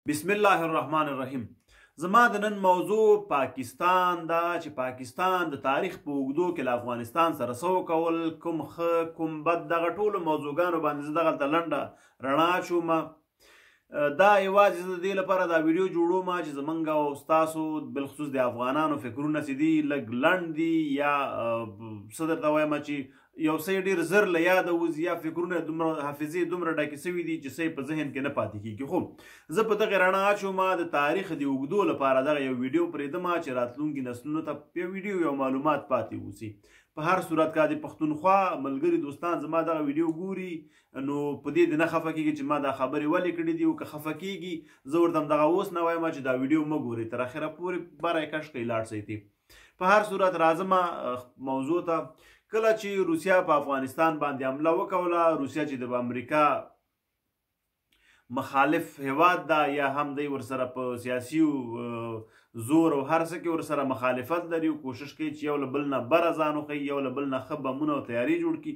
بسم الله الرحمن الرحیم. زما د نن موضوع پاکستان دا چې پاکستان د تاریخ په اوږدو کې له افغانستان سره څه وکول، کوم ښه کوم بد، دغه ټولو موضوعګانو باندې زه دغلته لنډه رڼا اچوم. دا یوازې زه د دې لپاره دا ویډیو جوړوم چې زمونږ او ستاسو بالخصوص د افغانانو فکرونه چې دي لږ لنډ دي، یا څه درته وایم چې یو څه یې ډېر زر له یاده وځي، یا فکرونه دومره حافظې دومره ډکې سوي دي چې څه یې په ذهن کې نه پاتې کېږي. خو زه په دغې رڼا اچوم د تاریخ د اوږدو لپاره دغه یو ویډیو پرېږدم چې راتلونکي نسلونو ته په ویډیو یو معلومات پاتې اوسي. په هر صورت که د پښتونخوا ملګري دوستان زما دغه ویډیو ګوري نو په دې نه خفه کېږي چې ما دا خبرې ولې کړې دي، او که خفه کېږي زه ورته همدغه اوس نه وایم چې دا ویډیو مه ګورئ، تر اخره پورې بره یې کش کوئ لاړ شئ تی. په هر صورت راځم موضوع ته. کله چې روسیه په افغانستان باندې حمله وکوله، روسیه چې د امریکا مخالف هیواد ده، یا هم دی ورسره په سیاسي زور او هر څه کې ورسره مخالفت لري، او کوشش کوي چې یو له بل نه بره ځان وښیي، یو له بل نه ښه بمونه او تیاري جوړ کړي.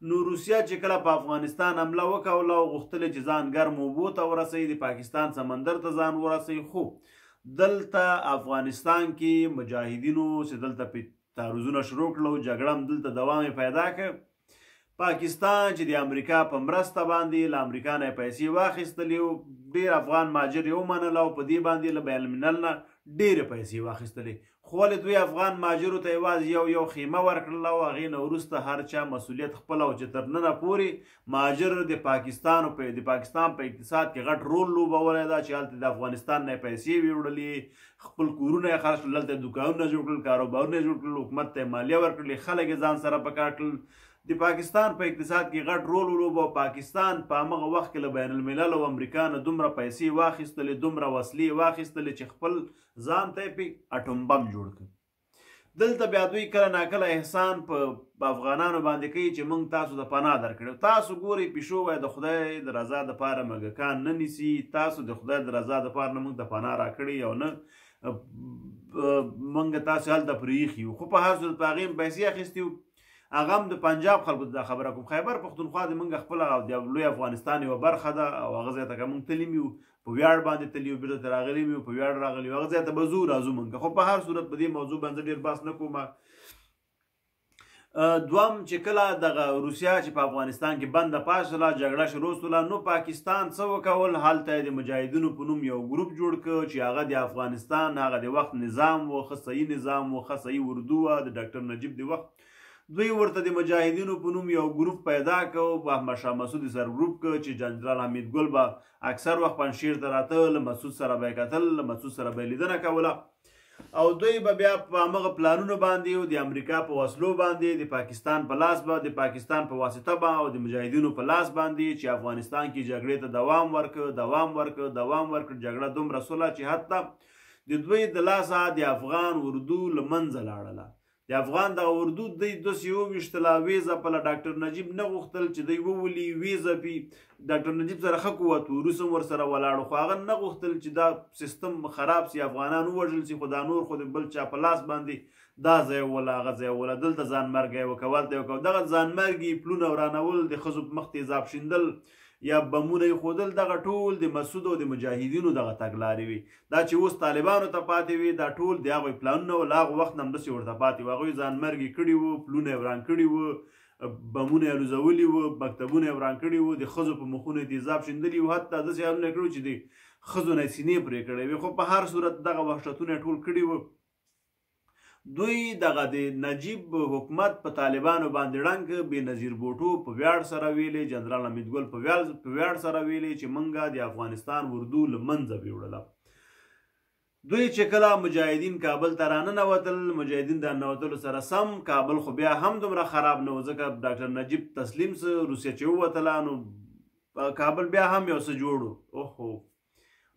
نو روسیه چې کله په افغانستان حمله وکوله او غوښتل چې ځان ګرم اوبو ته ورسوي، د پاکستان سمندر ته ځان ورسوي، خو دلته افغانستان کې مجاهدینو چې دلته تعرضونه شروع کړل، جګړه هم دلته دوام پیدا کړ. پاکستان چې د امریکا په مرسته باندې له امریکا نه پیسې واخیستلې، او ډېر افغان مهاجر یې ومنله، او په دې باندې له بین الملل نه ډېرې پیسې واخیستلې. خو ولې دوی افغان مهاجرو ته یوازې یو خیمه ورکړله، او هغې نه وروسته هر چا مسؤلیت خپل، او چې تر ننه پورې مهاجر د پاکستان په اقتصاد کې غټ رول لوبولی ده، چې هلته د افغانستان نه پیسې ویوړلې، خپل کورونه یې خرڅ کړل، هلته دوکانونه جوړ کړل، کاروبارونه یې جوړ کړل، حکومت ته یې مالیه ورکړلې، خلک یې ځان سره په کار کړل. د پاکستان په اقتصاد کې غټ رول ولوبه، او پاکستان په همغه وخت کې له بین الملل او امریکا نه دومره پیسې واخیستلې، دومره وسلې واخیستلې چې خپل ځان ته یې پې اټوم بم جوړ کړ. دلته بیا دوی کله ناکله احسان په افغانانو باندې کوي چې موږ تاسو ته پناه درکړو. تاسو ګورئ پیشو وایي د خدای د رضا دپاره مږکان نه نیسي، تاسو د خدای د رضا دپاره نه موږ ته پناه راکړې، او نه موږ تاسو هلته پرېښي یو. خو په هر صورت په هغې هم پیسې اخیستي وو. هغه هم د پنجاب خلکو ته دا خبره کوم. خیبر پښتونخوا د موږ خپله د لوی افغانستان یوه برخه ده، او هغه ځای ته که موږ تللي یو په ویاړ باندې تللي یو، بېرته راغلي یو په ویاړ راغلي یو، هغه ځای ته به ځو راځو موږ. خو په هر صورت په دې موضوع باندې ډېر بحث نه کوم. دوم چې کله دغه روسیه چې په افغانستان کې بنده پاشله، جګړه شروع شوله، نو پاکستان څه وکول، هلته یې د مجاهدینو په نوم یو ګروپ جوړ کړ چې هغه د افغانستان هغه د وخت نظام و، ښه صحیح نظام و، ښه صحیح اردو وه د ډاکټر نجیب د وخت. دوی ورته د مجاهدینو په نوم یو ګروپ پیدا کړ، احمد شاه مسعود یې سر ګروپ کړ، چې جنرال حمید ګل به اکثر وخت پنجشیر ته راته، له مسعود سره به یې کتل، له مسعود سره به یې لیدنه کوله، او دوی به بیا په همغه پلانونو باندې او د امریکا په وسلو باندې د پاکستان په لاس به، د پاکستان په واسطه به، او د مجاهدینو په لاس باندې چې افغانستان کې جګړې ته دوام ورکړ. جګړه دومره سوله چې حتی د دوی د لاسه د افغان اردو له منځه لاړله. د افغان دغه اردو دوی داسې وویشتله، ویزه په ډاکټر نجیب نه غوښتل چې دوی وولي ویزه پې ډاکټر نجیب سره ښه قوت و، روس هم ورسره ولاړو، خو هغه نه غوښتل چې دا سیستم خراب سي، افغانان ووژل سي، خو دا نور خو د بل چا په لاس باندې دا ځای وله هغه ځای وله، دلته ځانمرګی وکړه، هلته یې وکړه. دغه ځانمرګي پلونه ورانول، د ښځو په مخ تیزاب شیندل یا بمونه یې ښودل، دغه ټول د مسعود او د مجاهدینو دغه تګلارې وي. دا چې اوس طالبانو ته پاتې وي، دا ټول د هغوی پلانونه وو، له هغه وخت نه همداسې ورته پاتې وو. هغوی ځانمرګي کړي وو، پلونه یې وران کړي وو، بمونه یې الوزولي وو، مکتبونه یې وران کړي وو، د ښځو په مخونو یې تیزاب شیندلي وو، حتی داسې حالونه یې کړي وو چې د ښځو نه یې سینې پرې کړی وي. خو په هر صورت دغه وحشتونه یې ټول کړي وو. دوی دغه د نجیب حکومت په طالبانو باندې ړنګ، بېنظیر بوټو په ویاړ سره ویلې، جنرال حمید ګل په ویاړ سره ویلې چې موږ د افغانستان اردو له منځه ویوړله. دوی چې کله مجاهدین کابل ته راننوتل، مجاهدین د ننوتلو سره سم کابل خو بیا هم دومره خراب نه و، ځکه ډاکټر نجیب تسلیم سه، روسیه چې ووتله، نو کابل بیا هم یو څه جوړ و.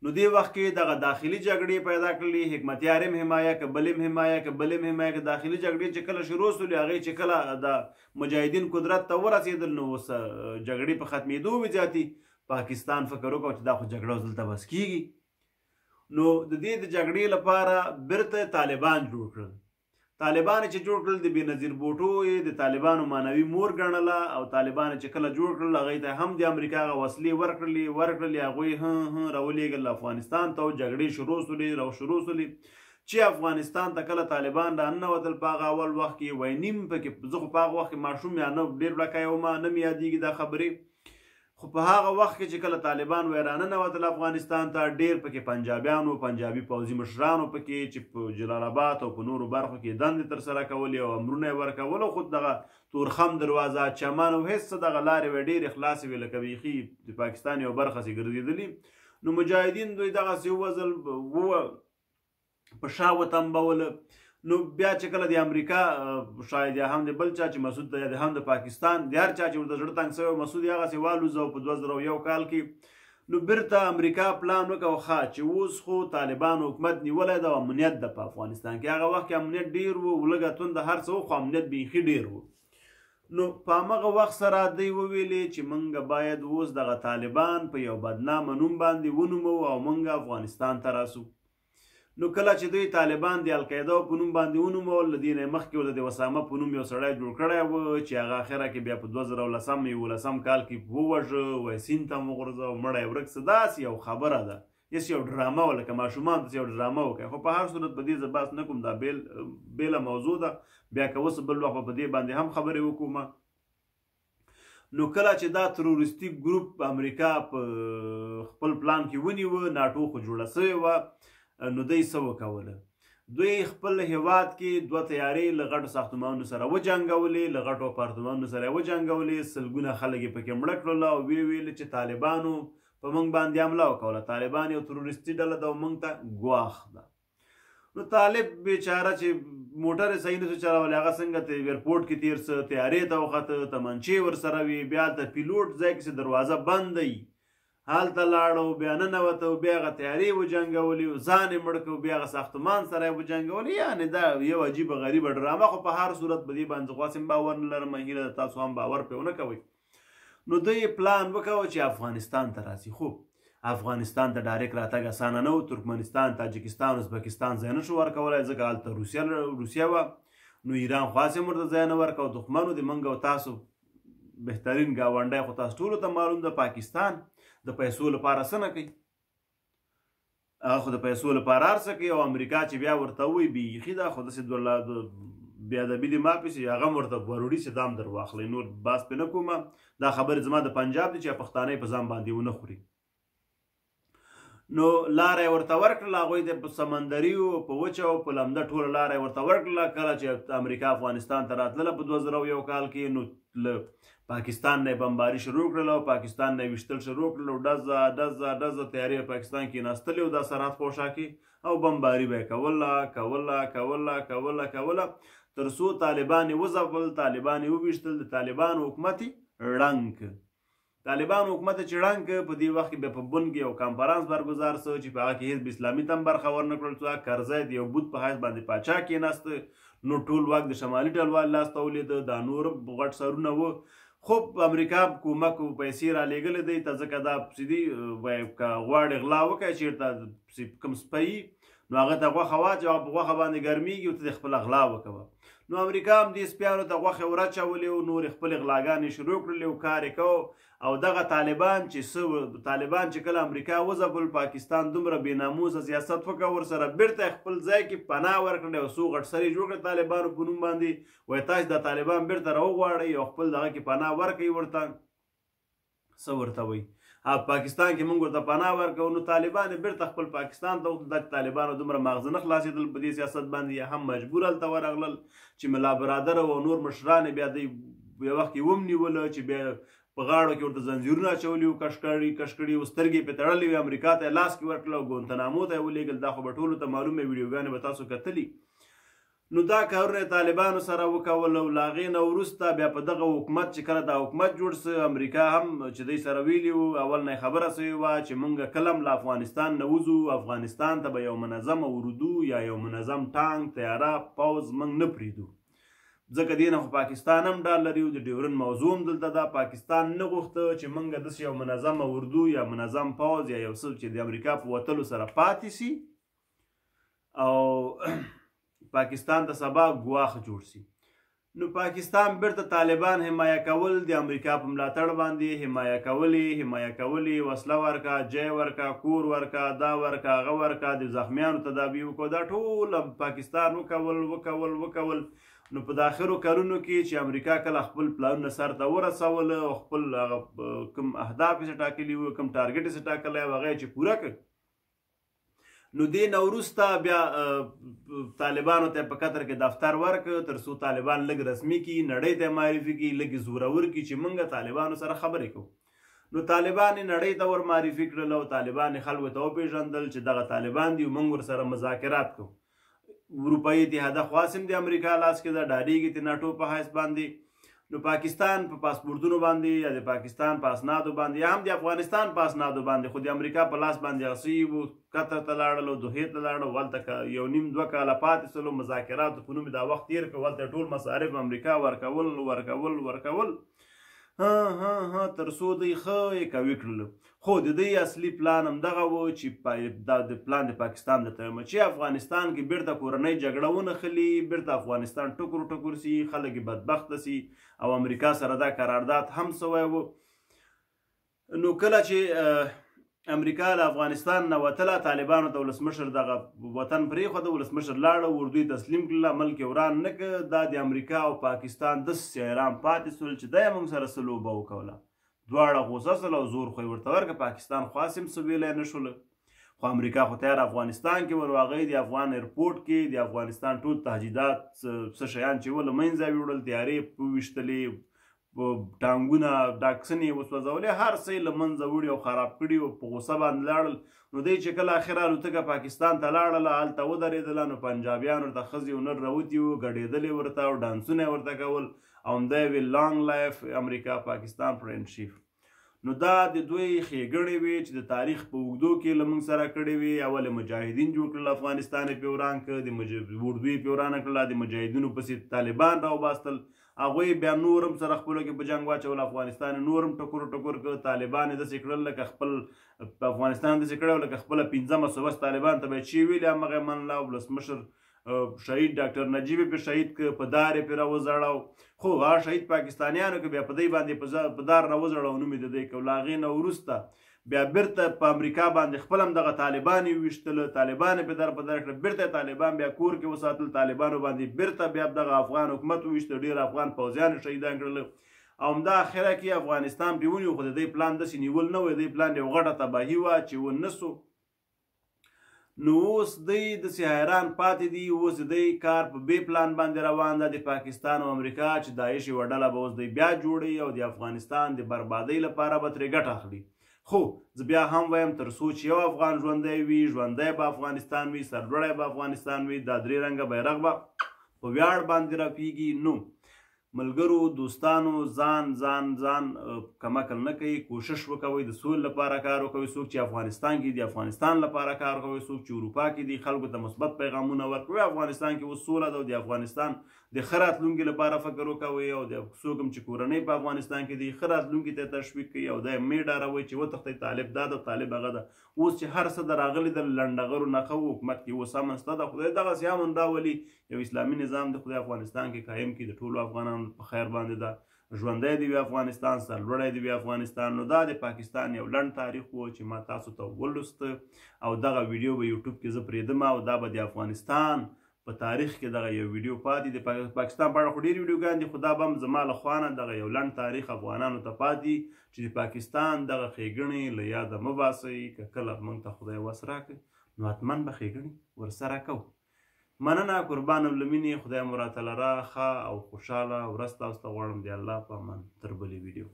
نو دې وخت کې دغه داخلي جګړې پیدا کړلې، حکمتیار هم حمایه که بل هم حمایه که بل هم حمایه که داخلي جګړې چې کله شروع شولې، هغې چې کله د مجاهدین قدرت ته ورسېدل، نو اوس جګړې په ختمېدو وځاتي. پاکستان فکر وکړ چې دا خو جګړه اوس دلته بس کېږي، نو د دې د جګړې لپاره بیرته طالبان جوړ کړل. طالبان چې جوړ کړل د بېنظیر بوټو یې د طالبانو معنوي مور ګڼله او طالبان چې کله جوړ کړل هغوی ته هم د امریکا هغه وسلې ورکړلې هغوی راولېږل افغانستان ته جګړې شروع سولې چې افغانستان ته کله طالبان را ننوتل په هغه اول وخت کې وایي نیم پکې زه خو په هغه وخت کې ماشوم یا نه ډېر وړکی وم نه مې یادېږي دا خبرې خو په هغه وخت کې چې کله طالبان وایي را ننوتل افغانستان ته ډېر پکې پنجابیانو پنجابي پوځي مشرانو پکې چې په جلال آباد او په نورو برخو کې دندې ترسره کولې او امرونه یې ورکول او خود دغه تورخم دروازه چمن او هېڅ څه دغه لارې وې ډېرې خلاصې وې لکه بیخي د پاکستان یو برخه سې ګرځېدلي نو مجاهدین دوی دغسې ووځل په شا وتمبوله نو بیا چې کله د امریکا شاید یا هم د بل چا چې مسعود یا د هم د پاکستان د هر چا چې ورته زړه تنګ شوی مسعود یې هغسې والوځه په 2001 کال کې نو بیرته امریکا پلان وکړه ښه چې اوس خو طالبان حکومت نیولی ده او امنیت ده په افغانستان کې هغه وخت کې امنیت ډېر و لږه تونده هر څه خو امنیت بیخي ډېر و نو په همغه وخت سره دوی وویلې چې موږ باید اوس دغه طالبان په یو بدنامه نوم باندې ونومو او موږ افغانستان ته راسو نو کله چې دوی طالبان د القاعده په نوم باندې ونومول له دې نه مخکې ورته د اسامه په نوم یو سړی جوړ کړی و چې هغه اخره کې بیا په 2011 کال کې ووژه وایي سیند ته وغورځه مړی ورک څه داسې یو خبره ده هېڅ یو ډرامه وه لکه ماشومان داسې یو ډرامه وکړئ خو په هر صورت په دې زه بحث نه کوم دا بېله موضوع ده بیا که اوس بل وخت په دې باندې هم خبرې وکړو نو کله چې دا تروریستي ګروپ امریکا په خپل پلان کې ونیوه ناټو خو جوړه سوې وه نو دوی څه وکوله دوی خپل هیواد کې دوه تیارې له غټو ساختمانونو سره وجنګولې له غټو اپارتمانونو سره یې وجنګولې سلګونه خلک یې پکې مړه کړل او ویې ویل چې طالبانو په موږ باندې حمله وکوله طالبان یو تروریستي ډله ده او موږ ته ګواښ ده نو طالب بیچاره چې موټر یې صحیح نسو چلولی هغه څنګه ایرپورټ کې تېر څه تیارې ته وخته تمنچې ورسره وي بیا هلته پیلوټ ځای کې دروازه بنده وي هلته لاړو بیا ننوته بیا هغه تیارې وجنګولې ځان یې مړ کړ بیا هغه ساختمان سره یې وجنګولې یعنې دا یو عجیبه غریبه ډرامه خو په هر صورت په دې باندې خو باور نه لرم هیله ده تاسو هم باور پرې ونه کوئ نو دوی پلان وکوه چې افغانستان ته راسي خو افغانستان ته ډایرکټ راتګ اسانه نه و ترکمنستان تاجکستان ازبکستان ځای نه شو ورکولی ځکه هلته روسیه وه نو ایران خو هسې ورته ځای نه ورکوه دښمن و د موږ او تاسو بهترین ګاونډی خو تاسو ټولو ته معلوم ده پاکستان د پیسو لپاره څه نه کوي هغه خو د پیسو لپاره هر څه کوي او امریکا چې بیا ورته وایي بیخي دا خو داسې بېادبي دې ما پسې هغه هم ورته وروړي چې دا هم در واخلئ نور بحث پرې نه کومه دا خبرې زما د پنجاب دي چې پښتانه په ځان باندې ونه خوري نو لاره یې ورته ورکړله هغوی ته په سمندري او په وچه او په لمده ټوله لاره یې ورته ورکړله کله چې امریکا افغانستان ته راتلله په 2001 کال کې نو له پاکستان نه یې بمباري شروع کړله او پاکستان نه یې ویشتل شروع کړل او ډزه تیارې پاکستان کې ناستلې او دا سرحد خوشا کې او بمباري به یې کوله تر څو طالبان یې وځپل طالبان یې وویشتل د طالبان حکومت یې ړنګ طالبان حکومت چې ړنګ په دې وخت کې بیا په بن کې یو کانفرانس برګزار سو چې په هغه کې حزب اسلامي ته هم برخه ورنه کړل څو کرزی د یو بت په حیث باندې پاچا کېناست نو ټول واک د شمالي ډلوال لاس ته ولېده دا نور غټ سرونه وه خو امریکا کومک پیسې را لېږلې دی ته ځکه دا سیدي که غواړې غلا وکړې چېرته کوم سپی نو هغه ته غوښه واچوه هغه په غوښه باندې ګرمېږي او ته د خپله غلا وکوه نو امریکا هم دې سپیانو ته غوښې ورچولې او نورې خپلې غلاګانې شروع کړلې او کار یې کوه او دغه طالبان چې کله امریکا وځپل پاکستان دومره بېناموسه سیاست وکړه ورسره بیرته خپل ځای کې پناه ورکړل او څو غټ سرې جوړ کړل طالبانو په نوم باندې وایي تاسې دا طالبان بیرته راوغواړئ او خپل دغه کې پناه ورکوي ورته څه ورته وایي پاکستان کې موږ ورته پناه ورکوو نو طالبان بیرته خپل پاکستان ته وتل دا چې طالبانو دومره ماغزه نه خلاصېدل په دې سیاست باندې یا هم مجبور هلته ورغلل چې ملا برادر او نور مشران بیا دوی یو وخت کې ومنیوله چې بیا په غاړو کې ورته زنځیرونه اچولي وو کشکړي وو سترګې پرې تړلې وې امریکا ته یې لاس کې ورکړله او ګونتنامو ته یې ولېږل دا خو به ټولو ته معلومه ویډیوګانې به تاسو کتلي نو دا کارونه یې طالبانو سره وکول او له هغې نه وروسته بیا په دغه حکومت چې کله دا حکومت جوړ سه امریکا هم چې دوی سره ویلي وو اول نه یې خبره سوې وه چې موږ کله هم له افغانستان نه وځو افغانستان ته به یو منظمه اردو یا یو منظم ټانک تیاره پوځ موږ نه پرېږدو ځکه دې نه خو پاکستان هم ډار لري او د ډیورن موضوع هم دلته ده پاکستان نه غوښته چې موږ داسې یو منظمه اردو یا منظم پوځ یا یو څه چې د امریکا په وتلو سره پاتې سي او پاکستان ته سبا ګواښ جوړ شي. نو پاکستان بیرته طالبان حمایه کول د امریکا په ملاتړ باندې حمایه کولې وسله ورکا جای ورکا کور ورکا دا ورکا هغه ورکا د زخمیانو تدابیر وکړو دا ټول پاکستان وکول. نو په داخلو کلونو کې چې امریکا کله خپل پلانونه سرته ورسول او خپل کوم اهداف یې ټاکلي وو کوم ټارګټ یې ټاکلی و هغه چې پوره کړ نو دې نه وروسته بیا طالبانو ته په قطر کې دفتر ورکړ تر څو طالبان لږ رسمي کړي نړۍ ته معرفي کړي لږ زورور کړي چې موږ طالبانو سره خبرې کوو. نو طالبان یې نړۍ ته ور معرفي کړل او طالبان یې خلکو ته وپېژندل چې دغه طالبان دي موږ ورسره مذاکرات کوو. اروپایي اتحاد خواصم د امریکا لاس کې ده ډاډېږي د ناټو په حیث باندې. نو پاکستان په پاسپورتونو باندې یا د پاکستان په اسنادو باندې یا هم د افغانستان په اسنادو باندې خو د امریکا په لاس باندې اغسي وو قطر ته لاړل او دوحې ته لاړل هلته یو نیم 2 کاله پاتې سولو مذاکراتو په نوم دا وخت تېر کړ هلته ټول مصارف امریکا ورکول تر څو دوی ښه یې قوي کړل. خو د دوی اصلي پلان همدغه و چې د پلان د پاکستان د ترمه چې افغانستان کې بیرته کورنۍ جګړه ونښلي بیرته افغانستان ټکر سي خلک یې بدبخته سي او امریکا سره دا قرارداد هم سوی و. نو کله چې امریکا له افغانستان نه وتله طالبانو ته ولسمشر دغه وطن پرېښوده ولسمشر لاړه اردو یې تسلیم کړله ملک یې وران نه کړه دا د امریکا او پاکستان داسې حیران پاتې سول چې دا یې موږ سره څه لوبه وکوله دواړه غوسه سول او زور خو یې ورته ورکړه پاکستان خو هسې هم څه ویلی نه شول خو امریکا خو تیار افغانستان کې ور واغی د افغان ایرپورټ کې د افغانستان ټول تهدیدات څه شیان چې ول منځه ویوړل تیارې وویشتلې ټانګونه ډاکسنې وسوځولې هر څه یې له منځه وړي او خراب کړي او په غوسه باندې لاړل. نو دی چې کله اخر الوتکه پاکستان ته لاړله هلته ودرېدله نو پنجابیان ورته ښځې او نر راوتي وو ګډېدلې ورته او ډانسونه یې ورته کول او همدا یې ویل لانګ لایف امریکا پاکستان فرینډشپ. نو دا د دوی ښېګڼې وې چې د تاریخ په اوږدو کې له موږ سره کړې وې اول یې مجاهدین جوړ کړل افغانستان یې پې وران کړ اردو یې پې ورانه کړله د مجاهدینو پسې طالبان راوباستل هغوی بیا نورم سره خپلو کې په جنګ واچول افغانستان نورم ټکر کړ طالبان یې داسې کړل لکه خپل په افغانستان داسې کړی لکه خپله 15 صوبه طالبان ته به یې چې ویلې همغه یې منله ولسمشر شهید ډاکټر نجیب یې پرې شهید کړ په دار یې پرې راوځړاو خو هغه شهید پاکستانیانو کې بیا په دی باندې په دار راوځړاو نوم یې د دی کړ له هغې نه وروسته بیا بیرته په امریکا باندې خپل هم دغه طالبان یې ویشتله طالبان یې په در په در کړه بیرته طالبان بیا کور کې وساتل طالبانو باندې بیرته بیا دغه افغان حکومت وویشته ډېر افغان پوځیان یې شهیدان کړل او همدا اخره کې افغانستان پرې ونیو خو د دی پلان داسې نیول نه و د دی پلان یو غټه تباهي وه چې ونه سو. نو اوس دی داسې حیران پاتې دي اوس د دی کار په بې پلان باندې روان ده د پاکستان او امریکا چې داعش یوه ډله به اوس دی بیا جوړوي او د افغانستان د بربادۍ لپاره به ترې ګټه اخلي. خو زه بیا هم وایم تر څو چې یو افغان ژوندی وي ژوندی به افغانستان وي سرلوړی به افغانستان وي دا 3 رنګه بیرغ به په ویاړ باندې رپیږي. نو ملګرو دوستانو ځان کمکل نه کوي کوشش وکوئ د سولې لپاره کار وکوئ څوک چې افغانستان کې دي افغانستان لپاره کار وکوئ څوک چې اروپا کې دي خلکو ته مثبت پیغامونه ورکوئ افغانستان کې اوس سوله ده او د افغانستان د ښه راتلونکي لپاره فکر وکوئ او د څوک هم چې کورنۍ په افغانستان کې دي ښه راتلونکي ته تشویق کوي او دا یې مې ډاروئ چې وتښتئ طالب دا ده طالب هغه ده اوس چې هر څه د راغلي د لنډغرو نښه حکومت کې اوس امن شته د خدای دغسې امن راولي یو اسلامي نظام د خدای افغانستان کې قایم کړي د ټولو افغانانو په خیر باندې ده ژوندی دی وي افغانستان سرلوړی دی وي افغانستان. نو دا د پاکستان یو لنډ تاریخ و چې ما تاسو ته ولوسته او دغه ویډیو به یوټیوب کې زه پرېږدم او دا به د افغانستان په تاریخ کې دغه یو ویډیو پاتې د پاکستان په اړه خو ډېرې ویډیوګانې دي خو دا به هم زما له خوا نه دغه یو لنډ تاریخ افغانانو ته پاتې چې د پاکستان دغه ښېګڼې له یاده مه باسئ که کله موږ ته خدای وس راکړي نو حتما به ښېګڼې ورسره کوو. مننه قربانم له مینې خدای مو راته لره ښه او خوشحاله ورځ تاسو ته غواړم د الله په امان تر بلې ویډیو.